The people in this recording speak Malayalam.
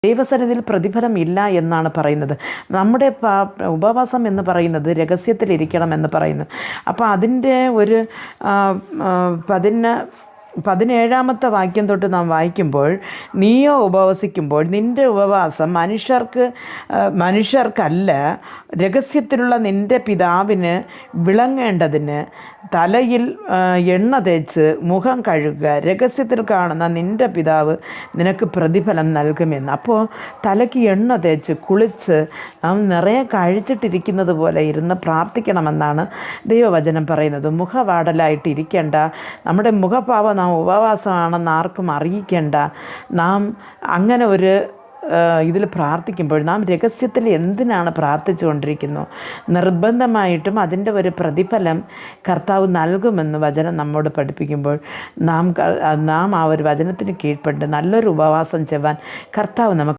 ദൈവസന്നിധിയിൽ പ്രതിഫലം ഇല്ല എന്നാണ് പറയുന്നത്. നമ്മുടെ ഉപവാസം എന്ന് പറയുന്നത് രഹസ്യത്തിലിരിക്കണം എന്ന് പറയുന്നു. അപ്പോൾ അതിൻ്റെ ഒരു 17 വാക്യം തൊട്ട് നാം വായിക്കുമ്പോൾ, നീയോ ഉപവസിക്കുമ്പോൾ നിൻ്റെ ഉപവാസം മനുഷ്യർക്കല്ല, രഹസ്യത്തിലുള്ള നിൻ്റെ പിതാവിന് വിളങ്ങേണ്ടതിന് തലയിൽ എണ്ണ തേച്ച് മുഖം കഴുകുക, രഹസ്യത്തിൽ കാണുന്ന നിൻ്റെ പിതാവ് നിനക്ക് പ്രതിഫലം നൽകുമെന്ന്. അപ്പോൾ തലയ്ക്ക് എണ്ണ തേച്ച് കുളിച്ച് നാം നിറയെ കഴിച്ചിട്ടിരിക്കുന്നത് പോലെ ഇരുന്ന് പ്രാർത്ഥിക്കണമെന്നാണ് ദൈവവചനം പറയുന്നത്. മുഖവാടലായിട്ടിരിക്കേണ്ട, നമ്മുടെ മുഖഭാവം നാം ഉപവാസമാണെന്ന് ആർക്കും അറിയിക്കേണ്ട. നാം അങ്ങനെ ഒരു ഇതിൽ പ്രാർത്ഥിക്കുമ്പോൾ നാം രഹസ്യത്തിൽ എന്തിനാണ് പ്രാർത്ഥിച്ചു കൊണ്ടിരിക്കുന്നു? നിർബന്ധമായിട്ടും അതിൻ്റെ ഒരു പ്രതിഫലം കർത്താവ് നൽകുമെന്ന് വചനം നമ്മോട് പഠിപ്പിക്കുമ്പോൾ നാം ആ ഒരു വചനത്തിന് കീഴ്പ്പെട്ട് നല്ലൊരു ഉപവാസം ചെയ്യുവാൻ കർത്താവ് നമുക്ക്